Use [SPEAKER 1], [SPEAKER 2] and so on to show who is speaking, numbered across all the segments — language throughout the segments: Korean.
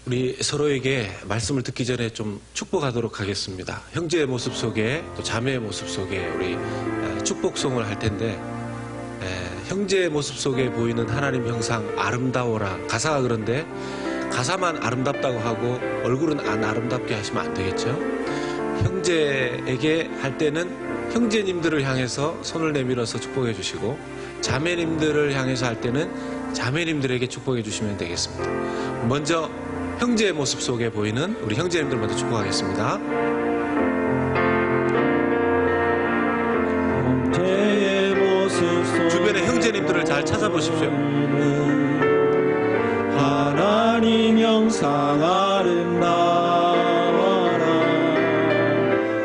[SPEAKER 1] 우리 서로에게 말씀을 듣기 전에 좀 축복하도록 하겠습니다. 형제의 모습 속에 또 자매의 모습 속에 우리 축복송을 할 텐데, 형제의 모습 속에 보이는 하나님 형상 아름다워라. 가사가 그런데 가사만 아름답다고 하고 얼굴은 안 아름답게 하시면 안 되겠죠. 형제에게 할 때는 형제님들을 향해서 손을 내밀어서 축복해 주시고, 자매님들을 향해서 할 때는 자매님들에게 축복해 주시면 되겠습니다. 먼저 형제의 모습 속에 보이는 우리 형제님들 먼저 축복하겠습니다.
[SPEAKER 2] 형제의 모습 속에
[SPEAKER 1] 주변의 형제님들을 잘 찾아보십시오.
[SPEAKER 2] 하나님 형상 아름다워라.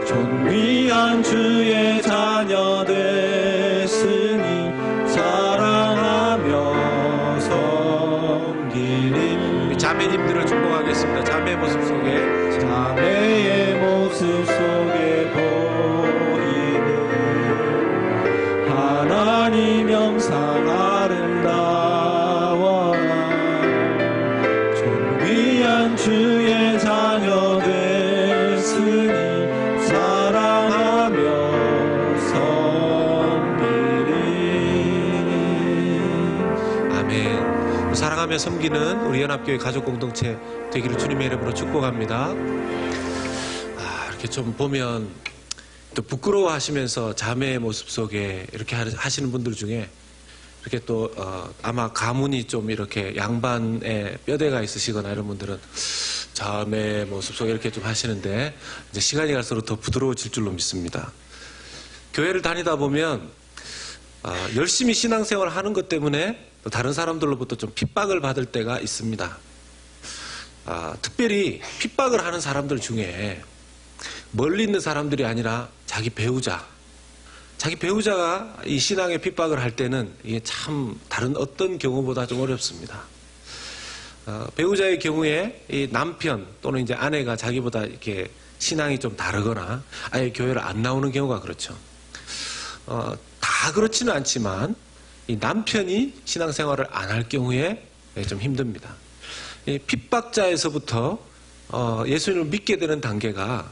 [SPEAKER 2] 존귀한 주의 자녀 됐으니 사랑하며 섬기리.
[SPEAKER 1] 우리 자매님들을 축복하겠습니다. 자매의 모습 속에
[SPEAKER 2] 자매의 모습 속에 보이는 하나님 형상 아름다워라. 존귀한 주의 자녀 됐으니 사랑하며 섬기리.
[SPEAKER 1] 아멘. 사랑하며 섬기는 우리 연합교회 가족 공동체 되기를 주님의 이름으로 축복합니다. 이렇게 좀 보면 또 부끄러워하시면서 자매의 모습 속에 이렇게 하시는 분들 중에 이렇게 또 아마 가문이 좀 이렇게 양반의 뼈대가 있으시거나 이런 분들은 자매의 모습 속에 이렇게 좀 하시는데, 이제 시간이 갈수록 더 부드러워질 줄로 믿습니다. 교회를 다니다 보면 열심히 신앙생활을 하는 것 때문에 또 다른 사람들로부터 좀 핍박을 받을 때가 있습니다. 특별히 핍박을 하는 사람들 중에 멀리 있는 사람들이 아니라 자기 배우자가 이 신앙의 핍박을 할 때는 이게 참 다른 어떤 경우보다 좀 어렵습니다. 배우자의 경우에 이 남편 또는 이제 아내가 자기보다 이렇게 신앙이 좀 다르거나 아예 교회를 안 나오는 경우가 그렇죠. 다 그렇지는 않지만 이 남편이 신앙생활을 안 할 경우에 좀 힘듭니다. 이 핍박자에서부터 예수님을 믿게 되는 단계가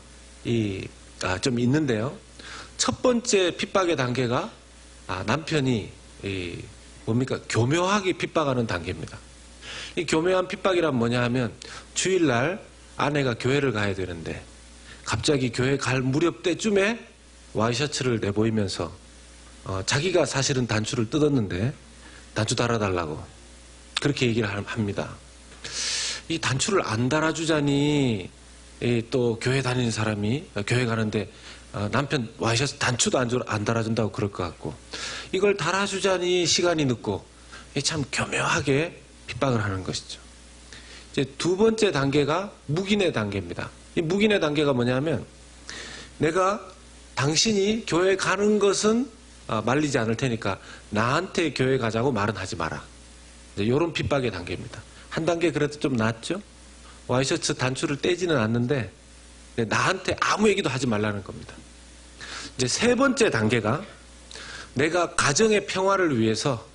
[SPEAKER 1] 좀 있는데요. 첫 번째 핍박의 단계가 남편이 교묘하게 핍박하는 단계입니다. 이 교묘한 핍박이란 뭐냐 하면, 주일날 아내가 교회를 가야 되는데 갑자기 교회 갈 무렵 때쯤에 와이셔츠를 내보이면서 자기가 사실은 단추를 뜯었는데 단추 달아달라고 그렇게 얘기를 합니다. 이 단추를 안 달아주자니 또 교회 다니는 사람이 교회 가는데 남편 와이셔츠 단추도 안 달아준다고 그럴 것 같고, 이걸 달아주자니 시간이 늦고, 참 교묘하게 핍박을 하는 것이죠. 이제 두 번째 단계가 묵인의 단계입니다. 이 묵인의 단계가 뭐냐면, 내가 당신이 교회 가는 것은 말리지 않을 테니까 나한테 교회 가자고 말은 하지 마라. 이런 핍박의 단계입니다. 한 단계 그래도 좀 낫죠? 와이셔츠 단추를 떼지는 않는데 나한테 아무 얘기도 하지 말라는 겁니다. 이제 세 번째 단계가, 내가 가정의 평화를 위해서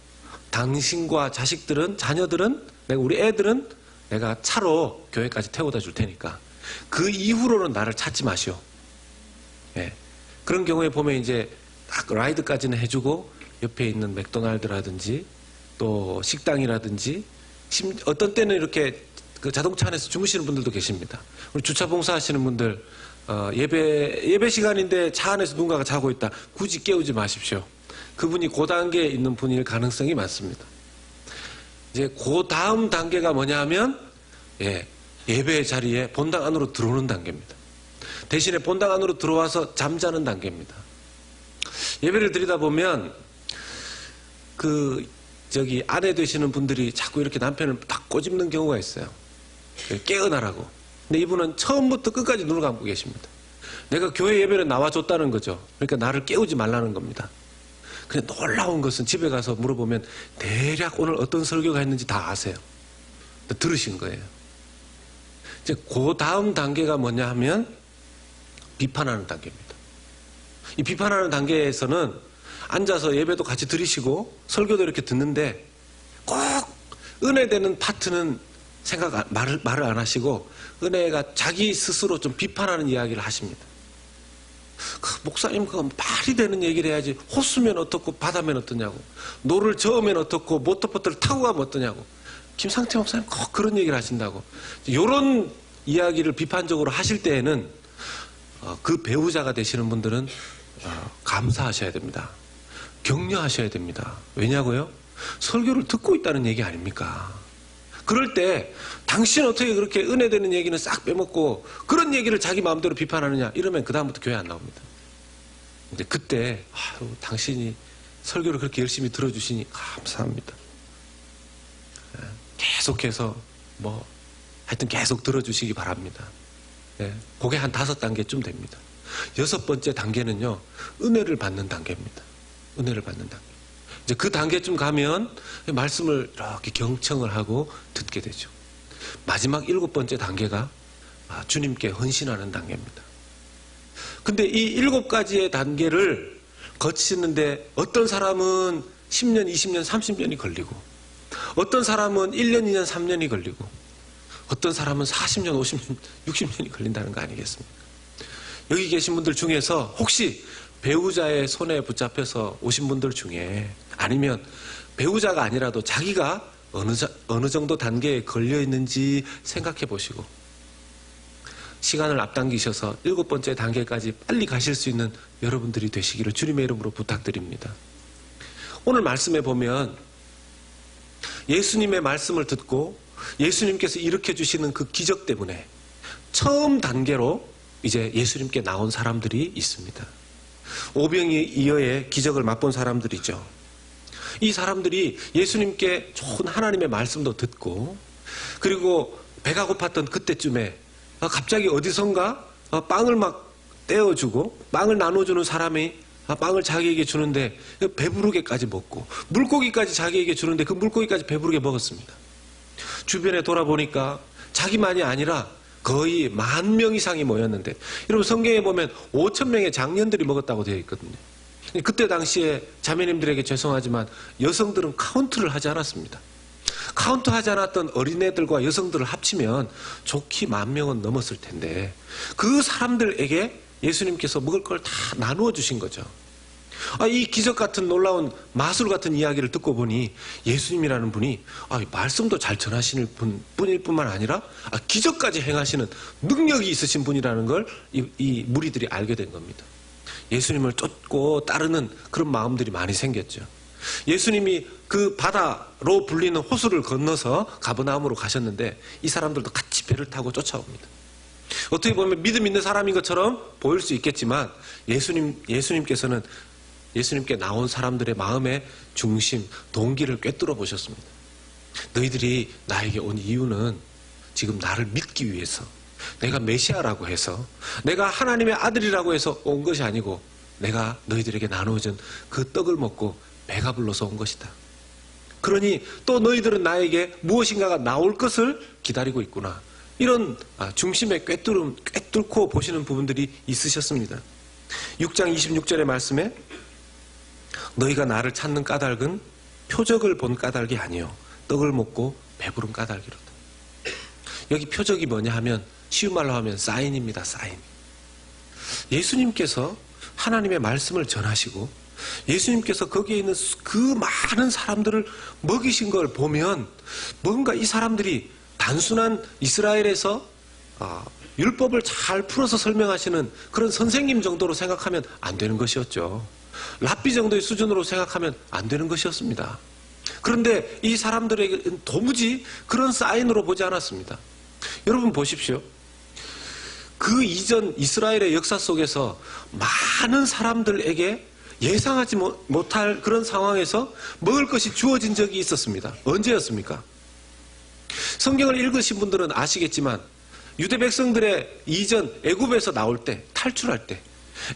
[SPEAKER 1] 당신과 자녀들은 우리 애들은 내가 차로 교회까지 태워다 줄 테니까 그 이후로는 나를 찾지 마시오. 그런 경우에 보면 이제 딱 라이드까지는 해주고 옆에 있는 맥도날드라든지 또 식당이라든지, 어떤 때는 이렇게 그 자동차 안에서 주무시는 분들도 계십니다. 우리 주차 봉사하시는 분들, 예배 시간인데 차 안에서 누군가가 자고 있다. 굳이 깨우지 마십시오. 그분이 그 단계에 있는 분일 가능성이 많습니다. 이제 그 다음 단계가 뭐냐 하면, 예배 자리에 본당 안으로 들어오는 단계입니다. 대신에 본당 안으로 들어와서 잠자는 단계입니다. 예배를 드리다 보면 아내 되시는 분들이 자꾸 이렇게 남편을 딱 꼬집는 경우가 있어요. 깨어나라고. 근데 이분은 처음부터 끝까지 눈을 감고 계십니다. 내가 교회 예배를 나와줬다는 거죠. 그러니까 나를 깨우지 말라는 겁니다. 근데 놀라운 것은 집에 가서 물어보면 대략 오늘 어떤 설교가 했는지 다 아세요. 들으신 거예요. 이제 그 다음 단계가 뭐냐 하면 비판하는 단계입니다. 이 비판하는 단계에서는 앉아서 예배도 같이 들으시고 설교도 이렇게 듣는데 꼭 은혜되는 파트는 말을 안 하시고 은혜가 자기 스스로 좀 비판하는 이야기를 하십니다. 목사님 그거 말이 되는 얘기를 해야지. 호수면 어떻고 바다면 어떠냐고, 노를 저으면 어떻고 모터보트를 타고 가면 어떠냐고. 김상태 목사님 꼭 그런 얘기를 하신다고. 이런 이야기를 비판적으로 하실 때에는 그 배우자가 되시는 분들은 감사하셔야 됩니다. 격려하셔야 됩니다. 왜냐고요? 설교를 듣고 있다는 얘기 아닙니까? 그럴 때 당신 어떻게 그렇게 은혜되는 얘기는 싹 빼먹고 그런 얘기를 자기 마음대로 비판하느냐, 이러면 그 다음부터 교회 안 나옵니다. 근데 그때 당신이 설교를 그렇게 열심히 들어주시니 감사합니다. 계속해서 하여튼 계속 들어주시기 바랍니다. 그게 한 5단계쯤 됩니다. 6번째 단계는요, 은혜를 받는 단계입니다. 은혜를 받는 단계. 이제 그 단계쯤 가면 말씀을 이렇게 경청을 하고 듣게 되죠. 마지막 7번째 단계가 주님께 헌신하는 단계입니다. 근데 이 7가지의 단계를 거치는데 어떤 사람은 10년, 20년, 30년이 걸리고, 어떤 사람은 1년, 2년, 3년이 걸리고, 어떤 사람은 40년, 50년, 60년이 걸린다는 거 아니겠습니까? 여기 계신 분들 중에서 혹시 배우자의 손에 붙잡혀서 오신 분들 중에, 아니면 배우자가 아니라도 자기가 어느 정도 단계에 걸려 있는지 생각해 보시고 시간을 앞당기셔서 7번째 단계까지 빨리 가실 수 있는 여러분들이 되시기를 주님의 이름으로 부탁드립니다. 오늘 말씀에 보면 예수님의 말씀을 듣고 예수님께서 일으켜 주시는 그 기적 때문에 처음 단계로 이제 예수님께 나온 사람들이 있습니다. 오병이어의 기적을 맛본 사람들이죠. 이 사람들이 예수님께 좋은 하나님의 말씀도 듣고, 그리고 배가 고팠던 그때쯤에 갑자기 어디선가 빵을 막 떼어주고 빵을 나눠주는 사람이 빵을 자기에게 주는데 배부르게까지 먹고, 물고기까지 자기에게 주는데 그 물고기까지 배부르게 먹었습니다. 주변에 돌아보니까 자기만이 아니라 거의 10,000명 이상이 모였는데, 여러분 성경에 보면 5,000명의 장년들이 먹었다고 되어 있거든요. 그때 당시에 자매님들에게 죄송하지만 여성들은 카운트를 하지 않았습니다. 카운트하지 않았던 어린애들과 여성들을 합치면 좋게 10,000명은 넘었을 텐데, 그 사람들에게 예수님께서 먹을 걸 다 나누어 주신 거죠. 이 기적 같은 놀라운 마술 같은 이야기를 듣고 보니 예수님이라는 분이 말씀도 잘 전하시는 분일 뿐만 아니라 기적까지 행하시는 능력이 있으신 분이라는 걸 이 무리들이 알게 된 겁니다. 예수님을 쫓고 따르는 그런 마음들이 많이 생겼죠. 예수님이 그 바다로 불리는 호수를 건너서 가버나움으로 가셨는데 이 사람들도 같이 배를 타고 쫓아옵니다. 어떻게 보면 믿음 있는 사람인 것처럼 보일 수 있겠지만 예수님께서는 예수님께 나온 사람들의 마음의 중심, 동기를 꿰뚫어 보셨습니다. 너희들이 나에게 온 이유는 지금 나를 믿기 위해서, 내가 메시아라고 해서, 내가 하나님의 아들이라고 해서 온 것이 아니고, 내가 너희들에게 나누어준 그 떡을 먹고 배가 불러서 온 것이다. 그러니 또 너희들은 나에게 무엇인가가 나올 것을 기다리고 있구나. 이런 중심에 꿰뚫고 보시는 부분들이 있으셨습니다. 6장 26절의 말씀에 너희가 나를 찾는 까닭은 표적을 본 까닭이 아니요 떡을 먹고 배부른 까닭이로다. 여기 표적이 뭐냐 하면 쉬운 말로 하면 사인입니다. 사인. 예수님께서 하나님의 말씀을 전하시고 예수님께서 거기에 있는 그 많은 사람들을 먹이신 걸 보면 뭔가 이 사람들이 단순한 이스라엘에서 율법을 잘 풀어서 설명하시는 그런 선생님 정도로 생각하면 안 되는 것이었죠. 랍비 정도의 수준으로 생각하면 안 되는 것이었습니다. 그런데 이 사람들에게는 도무지 그런 사인으로 보지 않았습니다. 여러분 보십시오. 그 이전 이스라엘의 역사 속에서 많은 사람들에게 예상하지 못할 그런 상황에서 먹을 것이 주어진 적이 있었습니다. 언제였습니까? 성경을 읽으신 분들은 아시겠지만 유대 백성들의 이전 애굽에서 나올 때, 탈출할 때,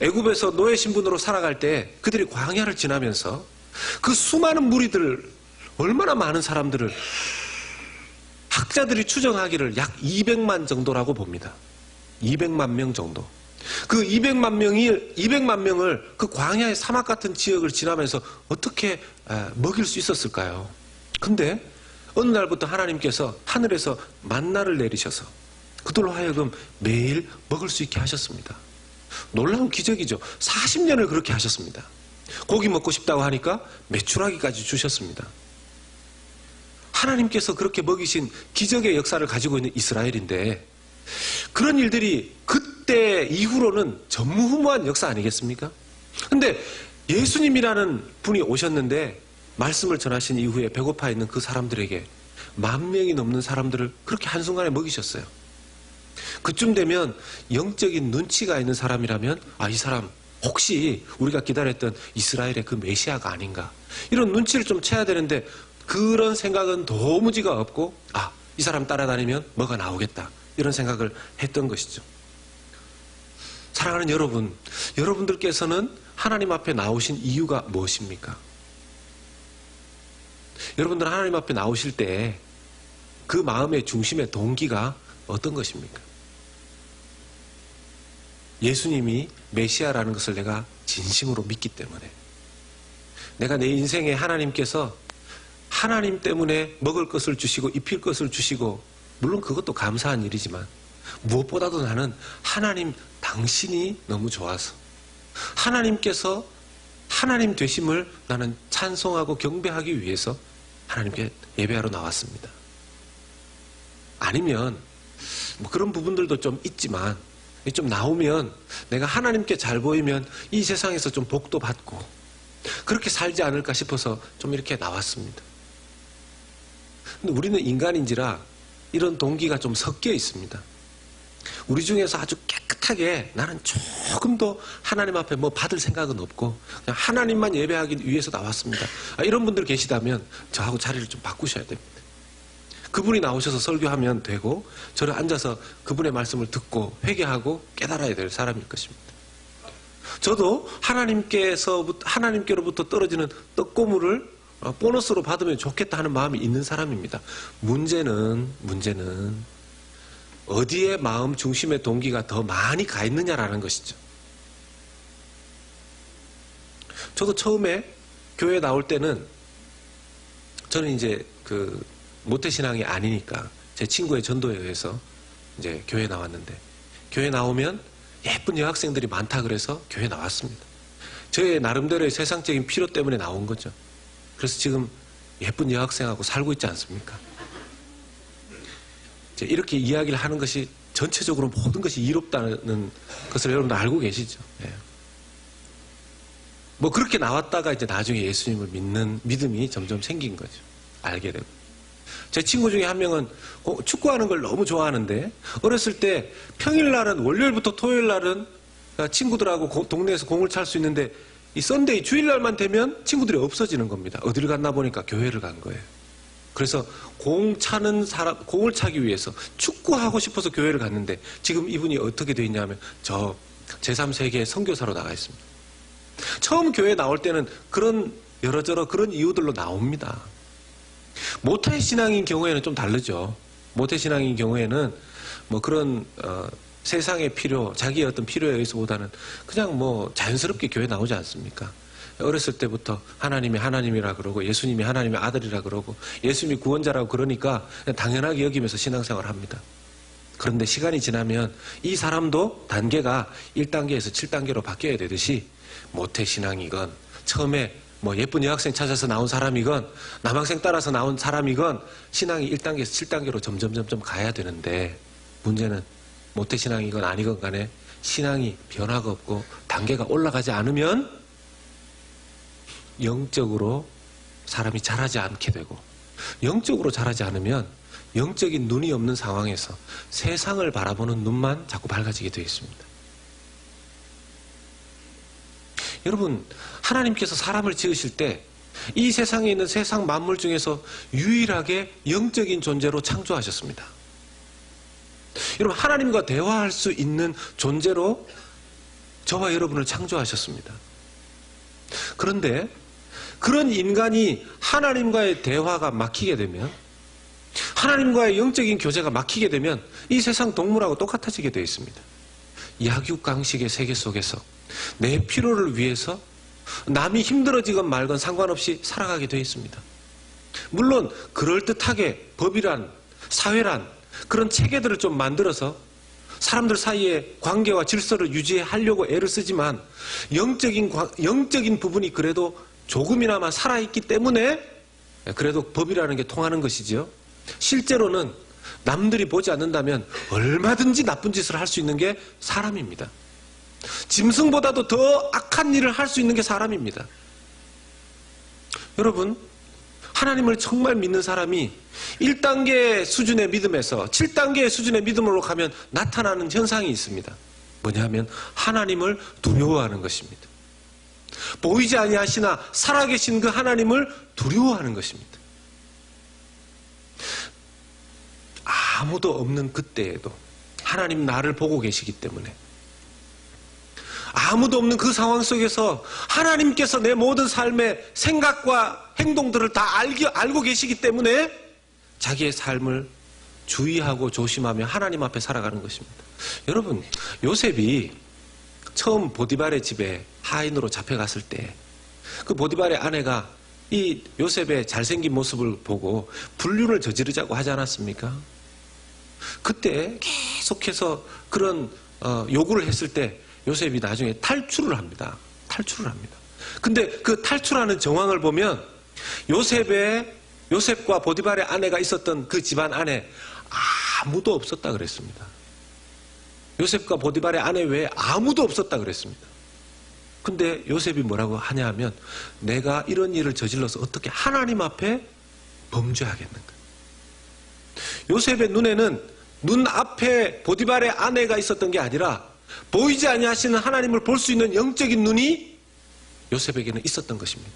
[SPEAKER 1] 애굽에서 노예 신분으로 살아갈 때 그들이 광야를 지나면서 그 수많은 무리들, 얼마나 많은 사람들을 학자들이 추정하기를 약 200만 정도라고 봅니다. 200만 명 정도. 그 200만 명을 그 광야의 사막 같은 지역을 지나면서 어떻게 먹일 수 있었을까요? 근데 어느 날부터 하나님께서 하늘에서 만나를 내리셔서 그들로 하여금 매일 먹을 수 있게 하셨습니다. 놀라운 기적이죠. 40년을 그렇게 하셨습니다. 고기 먹고 싶다고 하니까 메추라기까지 주셨습니다. 하나님께서 그렇게 먹이신 기적의 역사를 가지고 있는 이스라엘인데, 그런 일들이 그때 이후로는 전무후무한 역사 아니겠습니까? 근데 예수님이라는 분이 오셨는데 말씀을 전하신 이후에 배고파 있는 그 사람들에게 10,000명이 넘는 사람들을 그렇게 한순간에 먹이셨어요. 그쯤 되면 영적인 눈치가 있는 사람이라면, 아, 이 사람 혹시 우리가 기다렸던 이스라엘의 그 메시아가 아닌가, 이런 눈치를 좀 채야 되는데 그런 생각은 도무지가 없고, 아, 이 사람 따라다니면 뭐가 나오겠다, 이런 생각을 했던 것이죠. 사랑하는 여러분, 여러분들께서는 하나님 앞에 나오신 이유가 무엇입니까? 여러분들 하나님 앞에 나오실 때 그 마음의 중심의 동기가 어떤 것입니까? 예수님이 메시아라는 것을 내가 진심으로 믿기 때문에, 내가 내 인생에 하나님께서 하나님 때문에 먹을 것을 주시고 입힐 것을 주시고, 물론 그것도 감사한 일이지만 무엇보다도 나는 하나님 당신이 너무 좋아서 하나님께서 하나님 되심을 나는 찬송하고 경배하기 위해서 하나님께 예배하러 나왔습니다. 아니면 뭐 그런 부분들도 좀 있지만, 좀 나오면 내가 하나님께 잘 보이면 이 세상에서 좀 복도 받고 그렇게 살지 않을까 싶어서 좀 이렇게 나왔습니다. 근데 우리는 인간인지라 이런 동기가 좀 섞여 있습니다. 우리 중에서 아주 깨끗하게 나는 조금도 하나님 앞에 뭐 받을 생각은 없고 그냥 하나님만 예배하기 위해서 나왔습니다, 이런 분들 계시다면 저하고 자리를 좀 바꾸셔야 됩니다. 그분이 나오셔서 설교하면 되고, 저는 앉아서 그분의 말씀을 듣고 회개하고 깨달아야 될 사람일 것입니다. 저도 하나님께로부터 떨어지는 떡고물을 보너스로 받으면 좋겠다 하는 마음이 있는 사람입니다. 문제는 어디에 마음 중심의 동기가 더 많이 가 있느냐라는 것이죠. 저도 처음에 교회 나올 때는, 저는 이제 모태신앙이 아니니까 제 친구의 전도에 의해서 이제 교회 나왔는데, 교회 나오면 예쁜 여학생들이 많다 그래서 교회 나왔습니다. 저의 나름대로의 세상적인 필요 때문에 나온 거죠. 그래서 지금 예쁜 여학생하고 살고 있지 않습니까? 이렇게 이야기를 하는 것이 전체적으로 모든 것이 이롭다는 것을 여러분들 알고 계시죠? 네. 뭐 그렇게 나왔다가 이제 나중에 예수님을 믿는 믿음이 점점 생긴 거죠. 알게 되고. 제 친구 중에 한 명은 축구하는 걸 너무 좋아하는데, 어렸을 때 평일날은, 월요일부터 토요일날은 친구들하고 동네에서 공을 찰 수 있는데, 이 썬데이 주일날만 되면 친구들이 없어지는 겁니다. 어디를 갔나 보니까 교회를 간 거예요. 그래서 공을 차기 위해서 축구하고 싶어서 교회를 갔는데, 지금 이분이 어떻게 돼 있냐면 저 제3세계 선교사로 나가 있습니다. 처음 교회 나올 때는 그런 여러저러 그런 이유들로 나옵니다. 모태신앙인 경우에는 좀 다르죠. 모태신앙인 경우에는 뭐 그런 세상의 필요, 자기의 어떤 필요에 의해서보다는 그냥 뭐 자연스럽게 교회 나오지 않습니까? 어렸을 때부터 하나님이 하나님이라 그러고 예수님이 하나님의 아들이라 그러고 예수님이 구원자라고 그러니까 그냥 당연하게 여기면서 신앙생활을 합니다. 그런데 시간이 지나면 이 사람도 단계가 1단계에서 7단계로 바뀌어야 되듯이, 모태신앙이건 처음에 뭐 예쁜 여학생 찾아서 나온 사람이건 남학생 따라서 나온 사람이건 신앙이 1단계에서 7단계로 점점 가야 되는데, 문제는 모태신앙이건 아니건 간에 신앙이 변화가 없고 단계가 올라가지 않으면 영적으로 사람이 자라지 않게 되고, 영적으로 자라지 않으면 영적인 눈이 없는 상황에서 세상을 바라보는 눈만 자꾸 밝아지게 되어 있습니다. 여러분, 하나님께서 사람을 지으실 때 이 세상에 있는 세상 만물 중에서 유일하게 영적인 존재로 창조하셨습니다. 여러분, 하나님과 대화할 수 있는 존재로 저와 여러분을 창조하셨습니다. 그런데 그런 인간이 하나님과의 대화가 막히게 되면, 하나님과의 영적인 교제가 막히게 되면 이 세상 동물하고 똑같아지게 되어 있습니다. 약육강식의 세계 속에서 내 필요를 위해서 남이 힘들어지건 말건 상관없이 살아가게 되어 있습니다. 물론 그럴듯하게 법이란, 사회란 그런 체계들을 좀 만들어서 사람들 사이에 관계와 질서를 유지하려고 애를 쓰지만 영적인 부분이 그래도 조금이나마 살아있기 때문에 그래도 법이라는 게 통하는 것이죠. 실제로는 남들이 보지 않는다면 얼마든지 나쁜 짓을 할 수 있는 게 사람입니다. 짐승보다도 더 악한 일을 할 수 있는 게 사람입니다. 여러분, 하나님을 정말 믿는 사람이 1단계 수준의 믿음에서 7단계 수준의 믿음으로 가면 나타나는 현상이 있습니다. 뭐냐면 하나님을 두려워하는 것입니다. 보이지 아니하시나 살아계신 그 하나님을 두려워하는 것입니다. 아무도 없는 그때에도 하나님 나를 보고 계시기 때문에, 아무도 없는 그 상황 속에서 하나님께서 내 모든 삶의 생각과 행동들을 다 알고 계시기 때문에 자기의 삶을 주의하고 조심하며 하나님 앞에 살아가는 것입니다. 여러분, 요셉이 처음 보디발의 집에 하인으로 잡혀갔을 때 그 보디발의 아내가 이 요셉의 잘생긴 모습을 보고 불륜을 저지르자고 하지 않았습니까? 그때 계속해서 그런 요구를 했을 때 요셉이 나중에 탈출을 합니다. 근데 그 탈출하는 정황을 보면 요셉과 보디발의 아내가 있었던 그 집안 안에 아무도 없었다 그랬습니다. 요셉과 보디발의 아내 외에 아무도 없었다 그랬습니다. 근데 요셉이 뭐라고 하냐 하면 내가 이런 일을 저질러서 어떻게 하나님 앞에 범죄하겠는가. 요셉의 눈에는 눈앞에 보디발의 아내가 있었던 게 아니라 보이지 아니하시는 하나님을 볼 수 있는 영적인 눈이 요셉에게는 있었던 것입니다.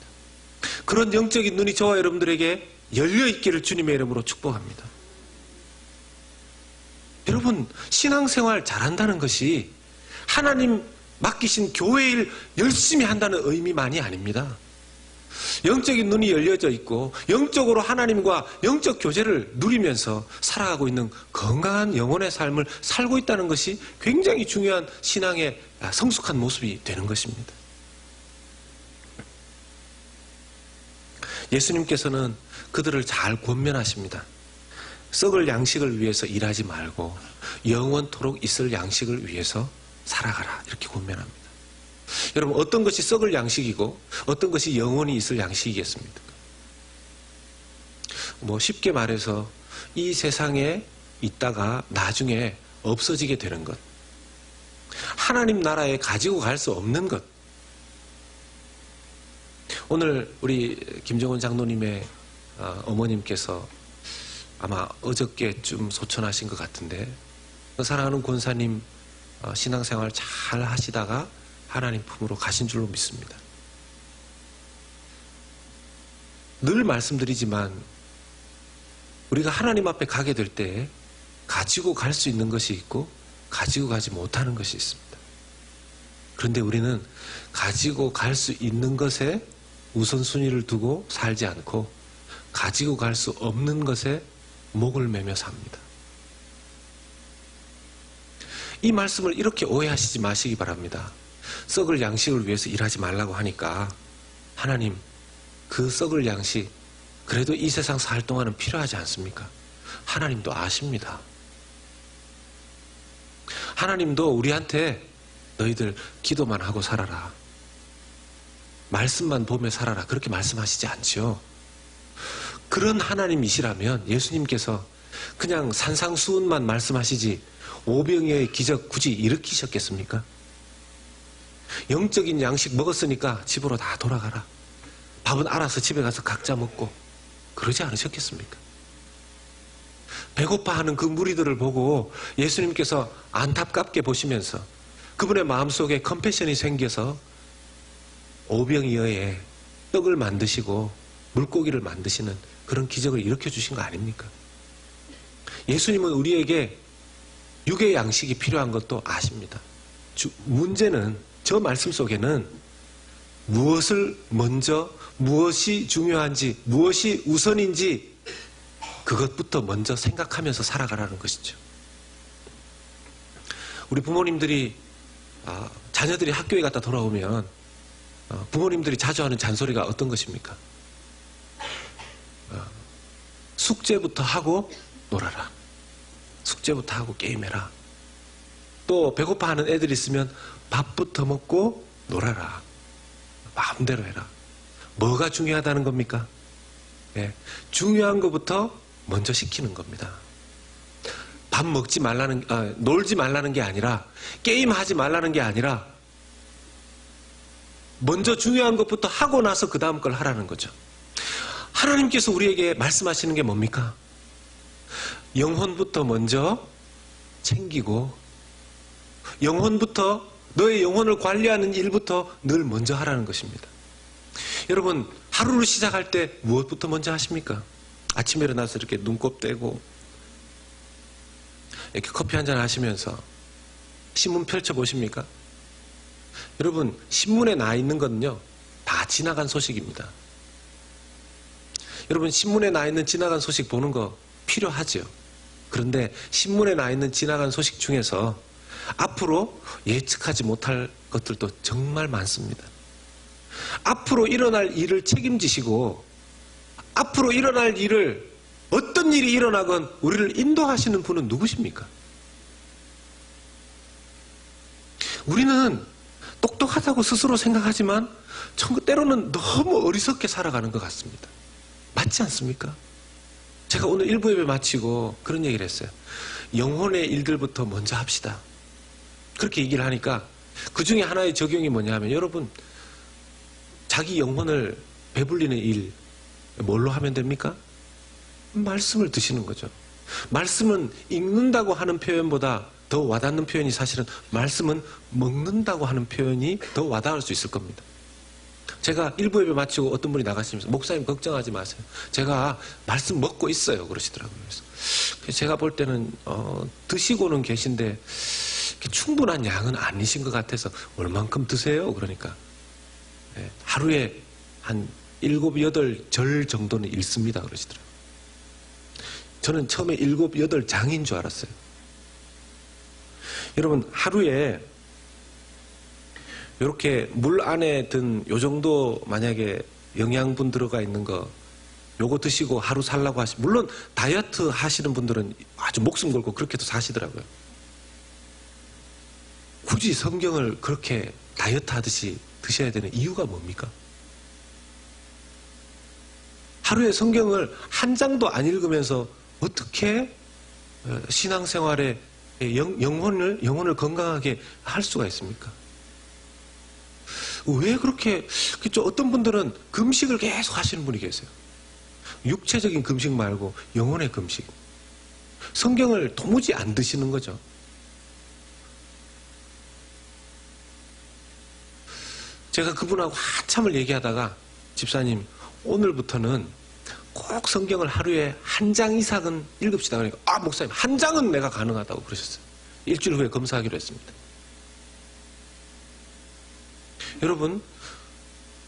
[SPEAKER 1] 그런 영적인 눈이 저와 여러분들에게 열려있기를 주님의 이름으로 축복합니다. 여러분, 신앙생활 잘한다는 것이 하나님 맡기신 교회 일 열심히 한다는 의미만이 아닙니다. 영적인 눈이 열려져 있고 영적으로 하나님과 영적 교제를 누리면서 살아가고 있는 건강한 영혼의 삶을 살고 있다는 것이 굉장히 중요한 신앙의 성숙한 모습이 되는 것입니다. 예수님께서는 그들을 잘 권면하십니다. 썩을 양식을 위해서 일하지 말고 영원토록 있을 양식을 위해서 살아가라, 이렇게 권면합니다. 여러분, 어떤 것이 썩을 양식이고 어떤 것이 영원히 있을 양식이겠습니까? 쉽게 말해서 이 세상에 있다가 나중에 없어지게 되는 것, 하나님 나라에 가지고 갈 수 없는 것. 오늘 우리 김정은 장로님의 어머님께서 아마 어저께쯤 소천하신 것 같은데, 사랑하는 권사님 신앙생활 잘 하시다가 하나님 품으로 가신 줄로 믿습니다. 늘 말씀드리지만 우리가 하나님 앞에 가게 될 때 가지고 갈 수 있는 것이 있고 가지고 가지 못하는 것이 있습니다. 그런데 우리는 가지고 갈 수 있는 것에 우선순위를 두고 살지 않고 가지고 갈 수 없는 것에 목을 매며 삽니다. 이 말씀을 이렇게 오해하시지 마시기 바랍니다. 썩을 양식을 위해서 일하지 말라고 하니까 하나님, 그 썩을 양식 그래도 이 세상 살 동안은 필요하지 않습니까? 하나님도 아십니다. 하나님도 우리한테 너희들 기도만 하고 살아라, 말씀만 보며 살아라, 그렇게 말씀하시지 않죠. 그런 하나님이시라면 예수님께서 그냥 산상수훈만 말씀하시지 오병이어의 기적 굳이 일으키셨겠습니까? 영적인 양식 먹었으니까 집으로 다 돌아가라, 밥은 알아서 집에 가서 각자 먹고, 그러지 않으셨겠습니까? 배고파하는 그 무리들을 보고 예수님께서 안타깝게 보시면서 그분의 마음속에 컴패션이 생겨서 오병이어의 떡을 만드시고 물고기를 만드시는 그런 기적을 일으켜주신 거 아닙니까? 예수님은 우리에게 육의 양식이 필요한 것도 아십니다. 문제는 저 말씀 속에는 무엇을 먼저, 무엇이 중요한지, 무엇이 우선인지 그것부터 먼저 생각하면서 살아가라는 것이죠. 우리 부모님들이 자녀들이 학교에 갔다 돌아오면 부모님들이 자주 하는 잔소리가 어떤 것입니까? 숙제부터 하고 놀아라. 숙제부터 하고 게임해라. 또 배고파하는 애들 있으면 밥부터 먹고 놀아라. 마음대로 해라. 뭐가 중요하다는 겁니까? 예, 중요한 것부터 먼저 시키는 겁니다. 밥 먹지 말라는, 놀지 말라는 게 아니라, 게임하지 말라는 게 아니라, 먼저 중요한 것부터 하고 나서 그 다음 걸 하라는 거죠. 하나님께서 우리에게 말씀하시는 게 뭡니까? 영혼부터 먼저 챙기고, 영혼부터, 너의 영혼을 관리하는 일부터 늘 먼저 하라는 것입니다. 여러분, 하루를 시작할 때 무엇부터 먼저 하십니까? 아침에 일어나서 이렇게 눈곱 떼고 이렇게 커피 한잔 하시면서 신문 펼쳐보십니까? 여러분, 신문에 나 있는 거는요, 다 지나간 소식입니다. 여러분, 신문에 나 있는 지나간 소식 보는 거 필요하죠. 그런데 신문에 나 있는 지나간 소식 중에서 앞으로 예측하지 못할 것들도 정말 많습니다. 앞으로 일어날 일을 책임지시고, 앞으로 일어날 일을, 어떤 일이 일어나건 우리를 인도하시는 분은 누구십니까? 우리는 똑똑하다고 스스로 생각하지만 때로는 너무 어리석게 살아가는 것 같습니다. 맞지 않습니까? 제가 오늘 1부 예배 마치고 그런 얘기를 했어요. 영혼의 일들부터 먼저 합시다. 그렇게 얘기를 하니까 그 중에 하나의 적용이 뭐냐 하면, 여러분, 자기 영혼을 배불리는 일 뭘로 하면 됩니까? 말씀을 드시는 거죠. 말씀은 읽는다고 하는 표현보다 더 와닿는 표현이, 사실은 말씀은 먹는다고 하는 표현이 더 와닿을 수 있을 겁니다. 제가 1부 예배 마치고 어떤 분이 나가시면서, 목사님 걱정하지 마세요. 제가 말씀 먹고 있어요. 그러시더라고요. 그래서 제가 볼 때는 드시고는 계신데 충분한 양은 아니신 것 같아서 얼만큼 드세요? 그러니까 하루에 한 7, 8절 정도는 읽습니다. 그러시더라고요. 저는 처음에 7, 8장인 줄 알았어요. 여러분, 하루에 이렇게 물 안에 든 요 정도 만약에 영양분 들어가 있는 거, 요거 드시고 하루 살라고 물론 다이어트 하시는 분들은 아주 목숨 걸고 그렇게도 사시더라고요. 굳이 성경을 그렇게 다이어트 하듯이 드셔야 되는 이유가 뭡니까? 하루에 성경을 한 장도 안 읽으면서 어떻게 신앙생활에 영혼을 건강하게 할 수가 있습니까? 왜 그렇게, 어떤 분들은 금식을 계속 하시는 분이 계세요. 육체적인 금식 말고 영혼의 금식. 성경을 도무지 안 드시는 거죠. 제가 그분하고 한참을 얘기하다가, 집사님, 오늘부터는 꼭 성경을 하루에 한 장 이상은 읽읍시다. 그러니까, 목사님, 한 장은 내가 가능하다고 그러셨어요. 일주일 후에 검사하기로 했습니다. 여러분,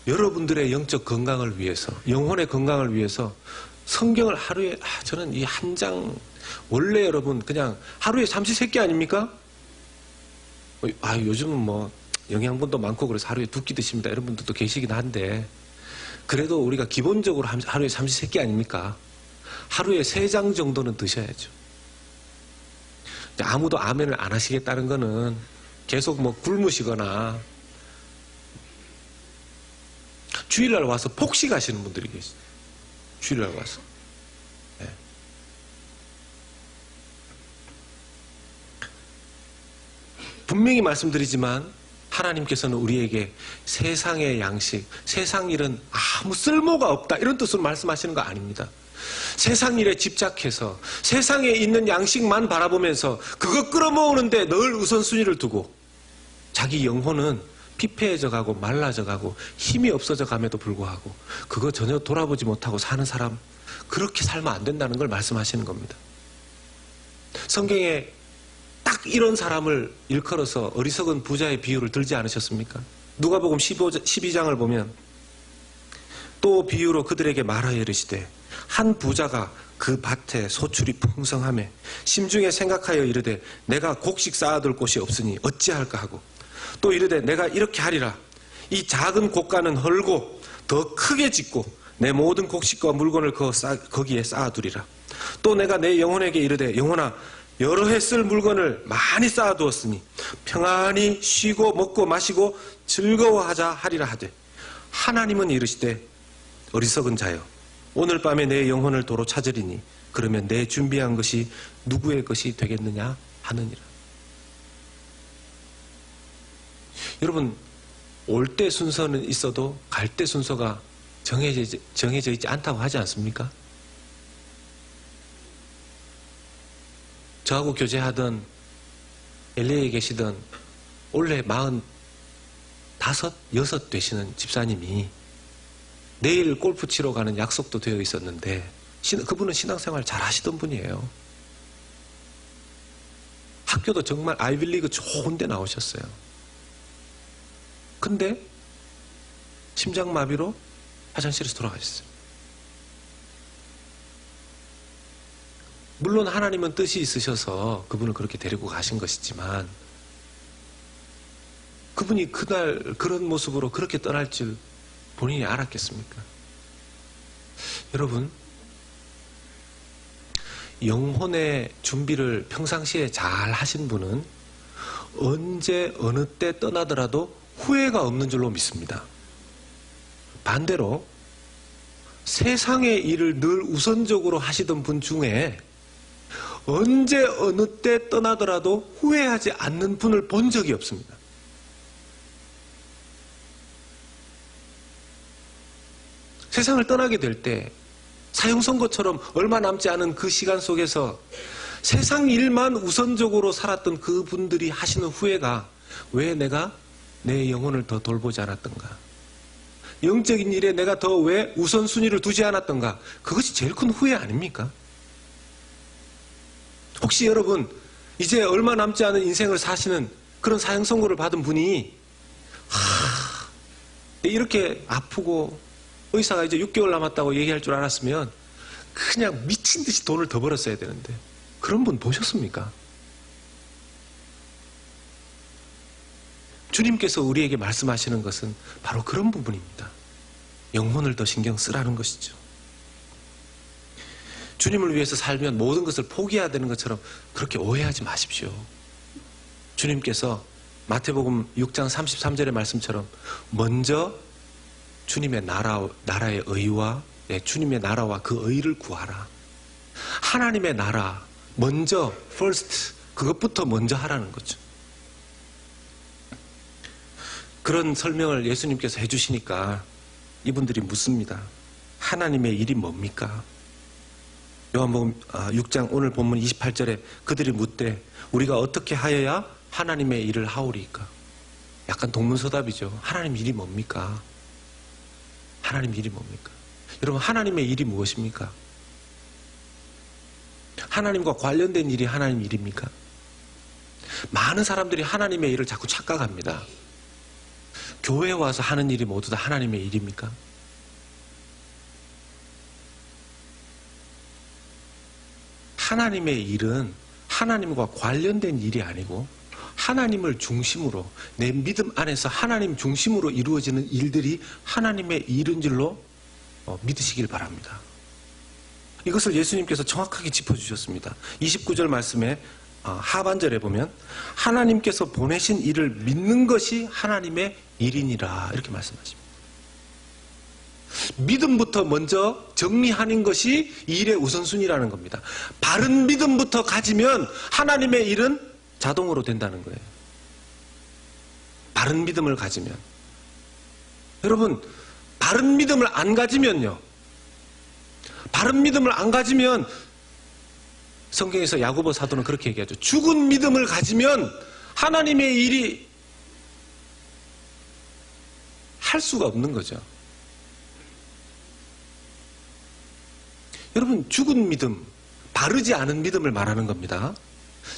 [SPEAKER 1] 여러분들의 영적 건강을 위해서, 영혼의 건강을 위해서 성경을 하루에, 저는 이 한 장, 원래 여러분 그냥 하루에 삼시세끼 아닙니까? 요즘은 뭐 영양분도 많고 그래서 하루에 2끼 드십니다. 이런 분들도 계시긴 한데, 그래도 우리가 기본적으로 하루에 삼시세끼 아닙니까? 하루에 3장 정도는 드셔야죠. 아무도 아멘을 안 하시겠다는 거는 계속 뭐 굶으시거나 주일날 와서 폭식하시는 분들이 계시죠. 주일날 와서. 네. 분명히 말씀드리지만 하나님께서는 우리에게 세상의 양식, 세상 일은 아무 쓸모가 없다, 이런 뜻으로 말씀하시는 거 아닙니다. 세상 일에 집착해서 세상에 있는 양식만 바라보면서 그거 끌어모으는데 늘 우선순위를 두고 자기 영혼은 피폐해져 가고 말라져 가고 힘이 없어져 감에도 불구하고 그거 전혀 돌아보지 못하고 사는 사람, 그렇게 살면 안 된다는 걸 말씀하시는 겁니다. 성경에 딱 이런 사람을 일컬어서 어리석은 부자의 비유를 들지 않으셨습니까? 누가복음 12장을 보면, 또 비유로 그들에게 말하여 이르시되 한 부자가 그 밭에 소출이 풍성하매 심중에 생각하여 이르되 내가 곡식 쌓아둘 곳이 없으니 어찌할까 하고, 또 이르되 내가 이렇게 하리라, 이 작은 곡간은 헐고 더 크게 짓고 내 모든 곡식과 물건을 거기에 쌓아두리라. 또 내가 내 영혼에게 이르되 영혼아 여러 해 쓸 물건을 많이 쌓아두었으니 평안히 쉬고 먹고 마시고 즐거워하자 하리라 하되 하나님은 이르시되 어리석은 자여 오늘 밤에 내 영혼을 도로 찾으리니 그러면 내 준비한 것이 누구의 것이 되겠느냐 하느니라. 여러분 올 때 순서는 있어도 갈 때 순서가 정해져 있지 않다고 하지 않습니까? 저하고 교제하던 LA에 계시던 올해 45, 6 되시는 집사님이 내일 골프 치러 가는 약속도 되어 있었는데 그분은 신앙생활 잘 하시던 분이에요. 학교도 정말 아이빌리그 좋은 데 나오셨어요. 근데 심장마비로 화장실에서 돌아가셨어요. 물론 하나님은 뜻이 있으셔서 그분을 그렇게 데리고 가신 것이지만 그분이 그날 그런 모습으로 그렇게 떠날 줄 본인이 알았겠습니까? 여러분 영혼의 준비를 평상시에 잘 하신 분은 언제 어느 때 떠나더라도 후회가 없는 줄로 믿습니다. 반대로 세상의 일을 늘 우선적으로 하시던 분 중에 언제 어느 때 떠나더라도 후회하지 않는 분을 본 적이 없습니다. 세상을 떠나게 될 때 사형선고처럼 얼마 남지 않은 그 시간 속에서 세상 일만 우선적으로 살았던 그분들이 하시는 후회가 왜 내가 내 영혼을 더 돌보지 않았던가, 영적인 일에 내가 더 왜 우선순위를 두지 않았던가, 그것이 제일 큰 후회 아닙니까? 혹시 여러분 이제 얼마 남지 않은 인생을 사시는 그런 사형선고를 받은 분이 이렇게 아프고 의사가 이제 6개월 남았다고 얘기할 줄 알았으면 그냥 미친 듯이 돈을 더 벌었어야 되는데 그런 분 보셨습니까? 주님께서 우리에게 말씀하시는 것은 바로 그런 부분입니다. 영혼을 더 신경 쓰라는 것이죠. 주님을 위해서 살면 모든 것을 포기해야 되는 것처럼 그렇게 오해하지 마십시오. 주님께서 마태복음 6장 33절의 말씀처럼 먼저 주님의 나라의 의와 주님의 나라와 그 의를 구하라. 하나님의 나라 먼저 first 그것부터 먼저 하라는 거죠. 그런 설명을 예수님께서 해주시니까 이분들이 묻습니다. 하나님의 일이 뭡니까? 요한복음 6장 오늘 본문 28절에 그들이 묻되 우리가 어떻게 하여야 하나님의 일을 하오리까? 약간 동문서답이죠. 하나님 일이 뭡니까? 하나님 일이 뭡니까? 여러분 하나님의 일이 무엇입니까? 하나님과 관련된 일이 하나님 일입니까? 많은 사람들이 하나님의 일을 자꾸 착각합니다. 교회에 와서 하는 일이 모두 다 하나님의 일입니까? 하나님의 일은 하나님과 관련된 일이 아니고 하나님을 중심으로 내 믿음 안에서 하나님 중심으로 이루어지는 일들이 하나님의 일인 줄로 믿으시길 바랍니다. 이것을 예수님께서 정확하게 짚어주셨습니다. 29절 말씀에 하반절에 보면 하나님께서 보내신 일을 믿는 것이 하나님의 일이니라 이렇게 말씀하십니다. 믿음부터 먼저 정리하는 것이 일의 우선순위라는 겁니다. 바른 믿음부터 가지면 하나님의 일은 자동으로 된다는 거예요. 바른 믿음을 가지면. 여러분 바른 믿음을 안 가지면요, 바른 믿음을 안 가지면 성경에서 야고보 사도는 그렇게 얘기하죠. 죽은 믿음을 가지면 하나님의 일이 할 수가 없는 거죠. 여러분 죽은 믿음, 바르지 않은 믿음을 말하는 겁니다.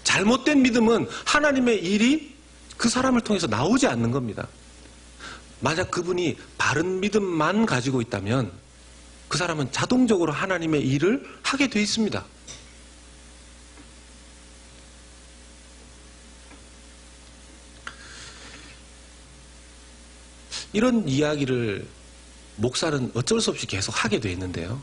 [SPEAKER 1] 잘못된 믿음은 하나님의 일이 그 사람을 통해서 나오지 않는 겁니다. 만약 그분이 바른 믿음만 가지고 있다면 그 사람은 자동적으로 하나님의 일을 하게 돼 있습니다. 이런 이야기를 목사는 어쩔 수 없이 계속 하게 돼 있는데요.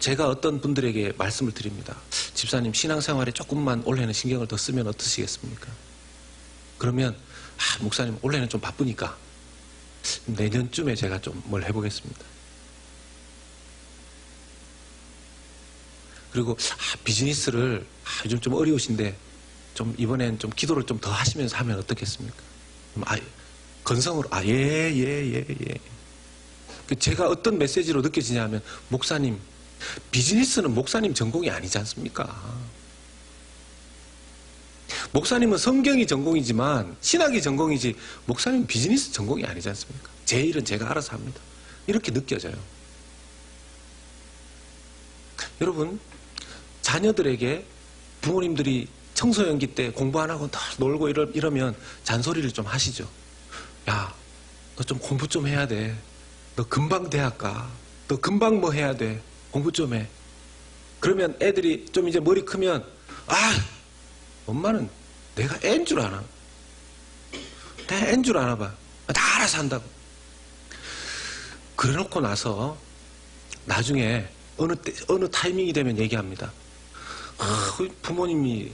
[SPEAKER 1] 제가 어떤 분들에게 말씀을 드립니다. 집사님, 신앙생활에 조금만 올해는 신경을 더 쓰면 어떠시겠습니까? 그러면 목사님 올해는 좀 바쁘니까 내년쯤에 제가 좀 뭘 해보겠습니다. 그리고 비즈니스를 요즘 좀 어려우신데 좀 이번엔 좀 기도를 좀 더 하시면서 하면 어떻겠습니까? 건성으로 예. 제가 어떤 메시지로 느껴지냐 하면, 목사님, 비즈니스는 목사님 전공이 아니지 않습니까? 목사님은 성경이 전공이지만 신학이 전공이지 목사님은 비즈니스 전공이 아니지 않습니까? 제 일은 제가 알아서 합니다. 이렇게 느껴져요. 여러분, 자녀들에게 부모님들이 청소년기 때 공부 안 하고 다 놀고 이러면 잔소리를 좀 하시죠. 야, 너 좀 공부 좀 해야 돼. 너 금방 대학 가. 너 금방 뭐 해야 돼. 공부 좀 해. 그러면 애들이 좀 이제 머리 크면, 엄마는 내가 애인 줄 아나. 내가 애인 줄 아나 봐. 다 알아서 한다고. 그래 놓고 나서 나중에 어느 타이밍이 되면 얘기합니다. 부모님이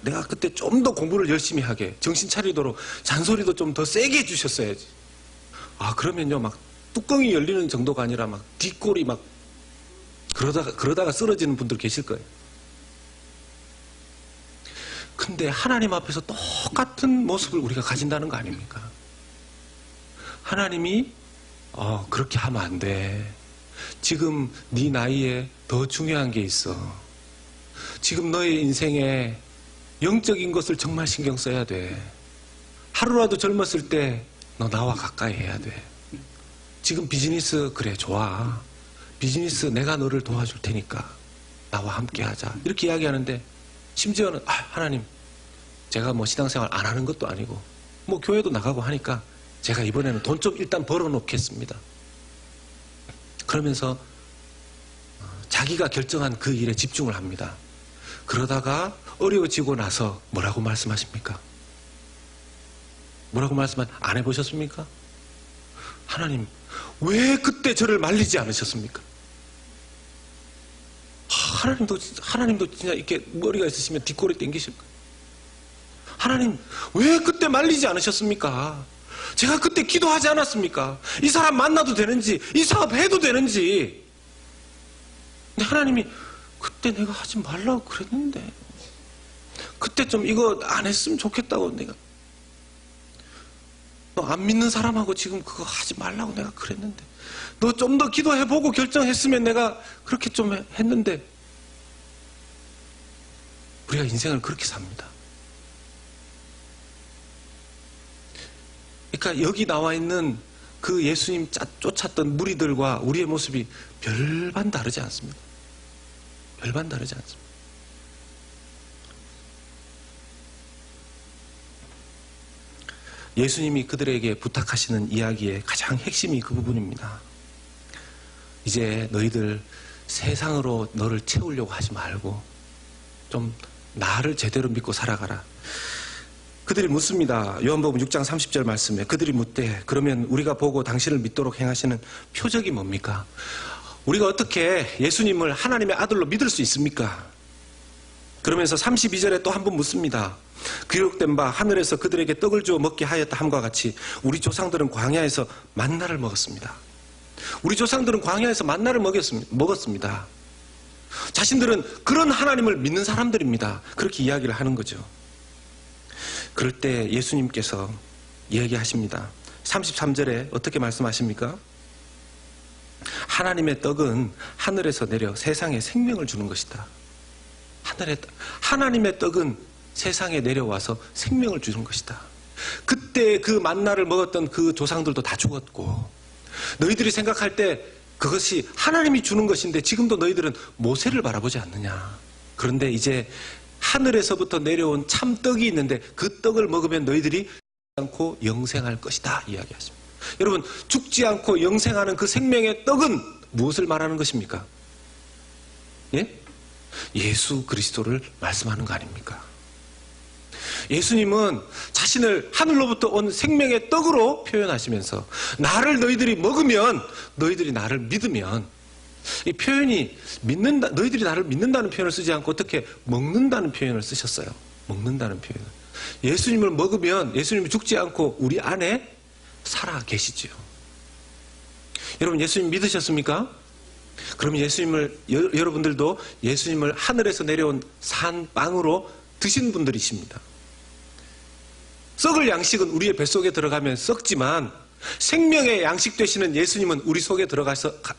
[SPEAKER 1] 내가 그때 좀 더 공부를 열심히 하게, 정신 차리도록 잔소리도 좀 더 세게 해주셨어야지. 그러면요, 막 뚜껑이 열리는 정도가 아니라 막 뒷골이 막 그러다가 쓰러지는 분들 계실 거예요. 근데 하나님 앞에서 똑같은 모습을 우리가 가진다는 거 아닙니까? 하나님이 그렇게 하면 안 돼. 지금 네 나이에 더 중요한 게 있어. 지금 너의 인생에 영적인 것을 정말 신경 써야 돼. 하루라도 젊었을 때 너 나와 가까이 해야 돼. 지금 비즈니스 그래 좋아. 비즈니스 내가 너를 도와줄 테니까 나와 함께 하자. 이렇게 이야기하는데, 심지어는 하나님, 제가 뭐 신앙생활 안 하는 것도 아니고 뭐 교회도 나가고 하니까 제가 이번에는 돈 좀 일단 벌어 놓겠습니다. 그러면서 자기가 결정한 그 일에 집중을 합니다. 그러다가 어려워지고 나서 뭐라고 말씀하십니까? 뭐라고 안 해보셨습니까? 하나님, 왜 그때 저를 말리지 않으셨습니까? 하나님도 진짜 이렇게 머리가 있으시면 뒷골이 땡기실 거예요. 하나님, 왜 그때 말리지 않으셨습니까? 제가 그때 기도하지 않았습니까? 이 사람 만나도 되는지, 이 사업 해도 되는지. 근데 하나님이, 그때 내가 하지 말라고 그랬는데, 그때 좀 이거 안 했으면 좋겠다고 내가. 너 안 믿는 사람하고 지금 그거 하지 말라고 내가 그랬는데, 너 좀 더 기도해보고 결정했으면 내가 그렇게 좀 했는데. 우리가 인생을 그렇게 삽니다. 그러니까 여기 나와 있는 그 예수님 쫓았던 무리들과 우리의 모습이 별반 다르지 않습니다. 별반 다르지 않습니다. 예수님이 그들에게 부탁하시는 이야기의 가장 핵심이 그 부분입니다. 이제 너희들 세상으로 너를 채우려고 하지 말고 좀 나를 제대로 믿고 살아가라. 그들이 묻습니다. 요한복음 6장 30절 말씀에 그들이 묻되, 그러면 우리가 보고 당신을 믿도록 행하시는 표적이 뭡니까? 우리가 어떻게 예수님을 하나님의 아들로 믿을 수 있습니까? 그러면서 32절에 또 한 번 묻습니다. 기록된 바 하늘에서 그들에게 떡을 주어 먹게 하였다 함과 같이 우리 조상들은 광야에서 만나를 먹었습니다. 우리 조상들은 광야에서 만나를 먹었습니다. 자신들은 그런 하나님을 믿는 사람들입니다. 그렇게 이야기를 하는 거죠. 그럴 때 예수님께서 이야기하십니다. 33절에 어떻게 말씀하십니까? 하나님의 떡은 하늘에서 내려 세상에 생명을 주는 것이다. 하나님의 떡은 세상에 내려와서 생명을 주는 것이다. 그때 그 만나를 먹었던 그 조상들도 다 죽었고, 너희들이 생각할 때 그것이 하나님이 주는 것인데 지금도 너희들은 모세를 바라보지 않느냐. 그런데 이제 하늘에서부터 내려온 참떡이 있는데 그 떡을 먹으면 너희들이 죽지 않고 영생할 것이다 이야기하십니다. 여러분, 죽지 않고 영생하는 그 생명의 떡은 무엇을 말하는 것입니까? 예? 예수 그리스도를 말씀하는 거 아닙니까? 예수님은 자신을 하늘로부터 온 생명의 떡으로 표현하시면서 나를 너희들이 먹으면, 너희들이 나를 믿으면, 이 표현이 믿는다, 너희들이 나를 믿는다는 표현을 쓰지 않고 어떻게 먹는다는 표현을 쓰셨어요. 먹는다는 표현을. 예수님을 먹으면 예수님이 죽지 않고 우리 안에 살아 계시지요. 여러분, 예수님 믿으셨습니까? 그럼 여러분들도 예수님을 하늘에서 내려온 산 빵으로 드신 분들이십니다. 썩을 양식은 우리의 뱃속에 들어가면 썩지만 생명의 양식 되시는 예수님은 우리 속에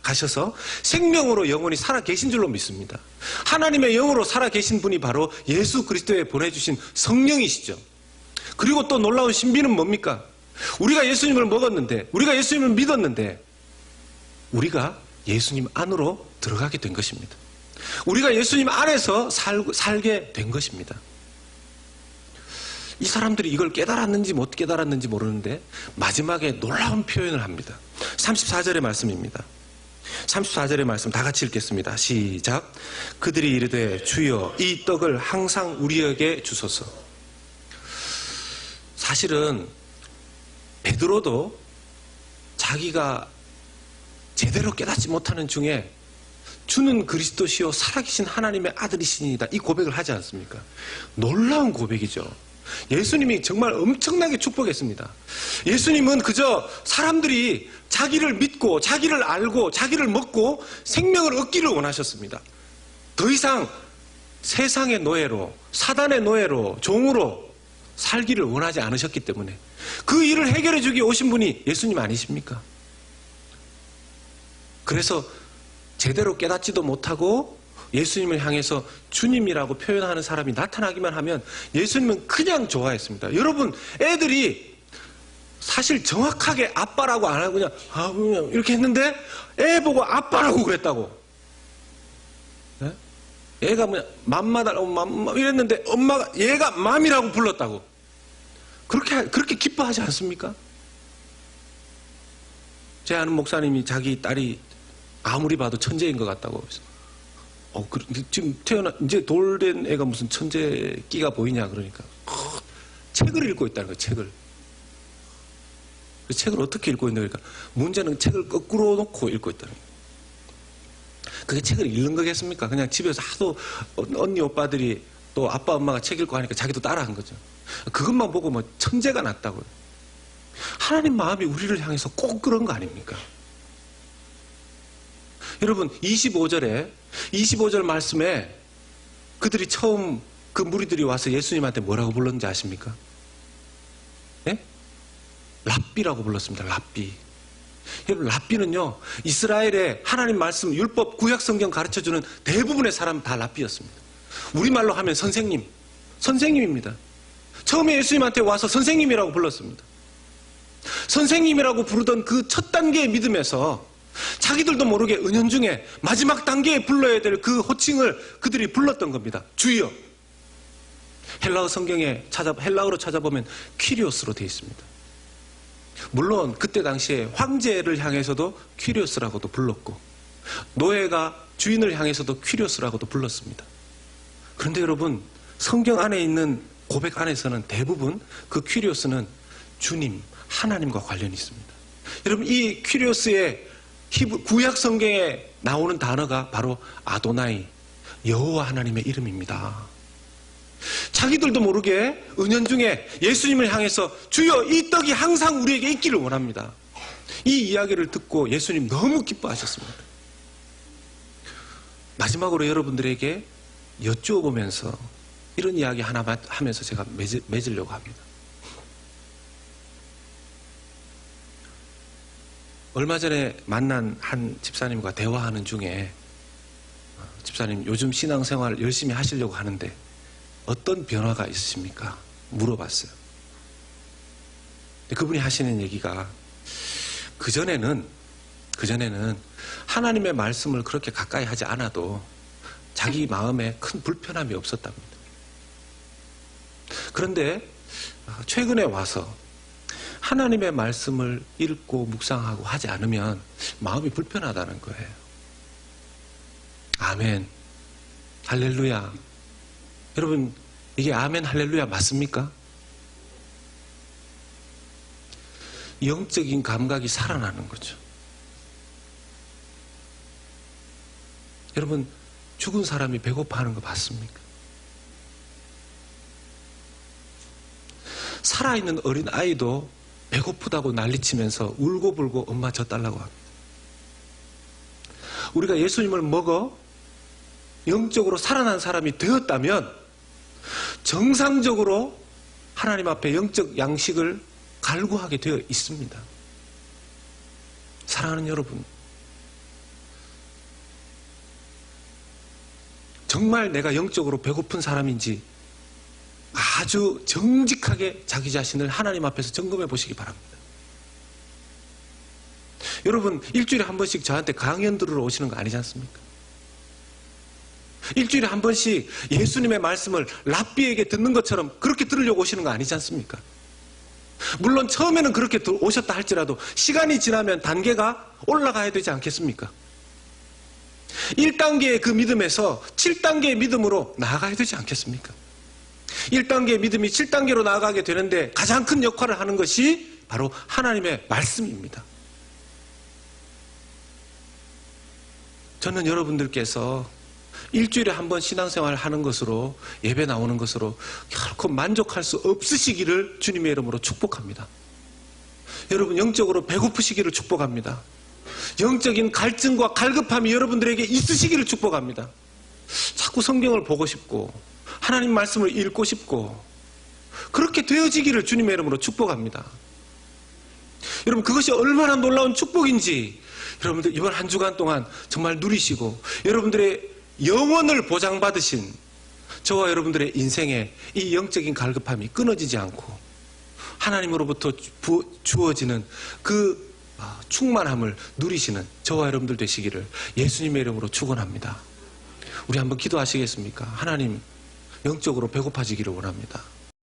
[SPEAKER 1] 가셔서 생명으로 영원히 살아 계신 줄로 믿습니다. 하나님의 영으로 살아 계신 분이 바로 예수 그리스도에 보내주신 성령이시죠. 그리고 또 놀라운 신비는 뭡니까? 우리가 예수님을 먹었는데, 우리가 예수님을 믿었는데, 우리가 예수님 안으로 들어가게 된 것입니다. 우리가 예수님 안에서 살게 된 것입니다. 이 사람들이 이걸 깨달았는지 못 깨달았는지 모르는데 마지막에 놀라운 표현을 합니다. 34절의 말씀입니다. 34절의 말씀 다 같이 읽겠습니다. 시작. 그들이 이르되 주여 이 떡을 항상 우리에게 주소서. 사실은 베드로도 자기가 제대로 깨닫지 못하는 중에 주는 그리스도시요 살아계신 하나님의 아들이시니이다, 이 고백을 하지 않습니까? 놀라운 고백이죠. 예수님이 정말 엄청나게 축복했습니다. 예수님은 그저 사람들이 자기를 믿고 자기를 알고 자기를 먹고 생명을 얻기를 원하셨습니다. 더 이상 세상의 노예로, 사단의 노예로, 종으로 살기를 원하지 않으셨기 때문에 그 일을 해결해 주기 오신 분이 예수님 아니십니까? 그래서 제대로 깨닫지도 못하고 예수님을 향해서 주님이라고 표현하는 사람이 나타나기만 하면 예수님은 그냥 좋아했습니다. 여러분, 애들이 사실 정확하게 아빠라고 안 하고 그냥 이렇게 했는데 애 보고 아빠라고 그랬다고. 네? 애가 맘마다 맘마 이랬는데 엄마가 얘가 맘이라고 불렀다고. 그렇게 기뻐하지 않습니까? 제 아는 목사님이 자기 딸이 아무리 봐도 천재인 것 같다고. 지금 이제 돌된 애가 무슨 천재 끼가 보이냐 그러니까. 책을 읽고 있다는 거예요, 책을. 그 책을 어떻게 읽고 있는 거니까 문제는 책을 거꾸로 놓고 읽고 있다는 거예요. 그게 책을 읽는 거겠습니까? 그냥 집에서 하도 언니 오빠들이 또 아빠 엄마가 책 읽고 하니까 자기도 따라한 거죠. 그것만 보고 뭐 천재가 났다고요. 하나님 마음이 우리를 향해서 꼭 그런 거 아닙니까? 여러분, 25절 말씀에 그들이 처음 그 무리들이 와서 예수님한테 뭐라고 불렀는지 아십니까? 네? 랍비라고 불렀습니다. 랍비. 여러분, 랍비는요, 이스라엘의 하나님 말씀, 율법, 구약 성경 가르쳐주는 대부분의 사람 다 랍비였습니다. 우리말로 하면 선생님입니다. 처음에 예수님한테 와서 선생님이라고 불렀습니다. 선생님이라고 부르던 그 첫 단계의 믿음에서 자기들도 모르게 은연중에 마지막 단계에 불러야 될 그 호칭을 그들이 불렀던 겁니다. 주여. 헬라어로 찾아보면 퀴리오스로 되어 있습니다. 물론 그때 당시에 황제를 향해서도 퀴리오스라고도 불렀고 노예가 주인을 향해서도 퀴리오스라고도 불렀습니다. 그런데 여러분, 성경 안에 있는 고백 안에서는 대부분 그 퀴리오스는 주님, 하나님과 관련이 있습니다. 여러분, 이 퀴리오스의 구약 성경에 나오는 단어가 바로 아도나이, 여호와 하나님의 이름입니다. 자기들도 모르게 은연중에 예수님을 향해서 주여 이 떡이 항상 우리에게 있기를 원합니다. 이 이야기를 듣고 예수님 너무 기뻐하셨습니다. 마지막으로 여러분들에게 여쭈어보면서 이런 이야기 하나 하면서 제가 맺으려고 합니다. 얼마 전에 만난 한 집사님과 대화하는 중에 집사님 요즘 신앙생활 열심히 하시려고 하는데 어떤 변화가 있으십니까? 물어봤어요. 그분이 하시는 얘기가 그전에는 하나님의 말씀을 그렇게 가까이 하지 않아도 자기 마음에 큰 불편함이 없었답니다. 그런데 최근에 와서 하나님의 말씀을 읽고 묵상하고 하지 않으면 마음이 불편하다는 거예요. 아멘. 할렐루야. 여러분, 이게 아멘 할렐루야 맞습니까? 영적인 감각이 살아나는 거죠. 여러분, 죽은 사람이 배고파하는 거 봤습니까? 살아있는 어린 아이도 배고프다고 난리치면서 울고불고 엄마 저 달라고 합니다. 우리가 예수님을 먹어 영적으로 살아난 사람이 되었다면 정상적으로 하나님 앞에 영적 양식을 갈구하게 되어 있습니다. 사랑하는 여러분, 정말 내가 영적으로 배고픈 사람인지 아주 정직하게 자기 자신을 하나님 앞에서 점검해 보시기 바랍니다. 여러분, 일주일에 한 번씩 저한테 강연 들으러 오시는 거 아니지 않습니까? 일주일에 한 번씩 예수님의 말씀을 랍비에게 듣는 것처럼 그렇게 들으려고 오시는 거 아니지 않습니까? 물론 처음에는 그렇게 오셨다 할지라도 시간이 지나면 단계가 올라가야 되지 않겠습니까? 1단계의 그 믿음에서 7단계의 믿음으로 나아가야 되지 않겠습니까? 1단계의 믿음이 7단계로 나아가게 되는데 가장 큰 역할을 하는 것이 바로 하나님의 말씀입니다. 저는 여러분들께서 일주일에 한 번 신앙생활을 하는 것으로, 예배 나오는 것으로 결코 만족할 수 없으시기를 주님의 이름으로 축복합니다. 여러분, 영적으로 배고프시기를 축복합니다. 영적인 갈증과 갈급함이 여러분들에게 있으시기를 축복합니다. 자꾸 성경을 보고 싶고 하나님 말씀을 읽고 싶고 그렇게 되어지기를 주님의 이름으로 축복합니다. 여러분, 그것이 얼마나 놀라운 축복인지 여러분들 이번 한 주간 동안 정말 누리시고 여러분들의 영원을 보장받으신 저와 여러분들의 인생에 이 영적인 갈급함이 끊어지지 않고 하나님으로부터 주어지는 그 충만함을 누리시는 저와 여러분들 되시기를 예수님의 이름으로 축원합니다. 우리 한번 기도하시겠습니까? 하나님, 영적으로 배고파지기를 원합니다.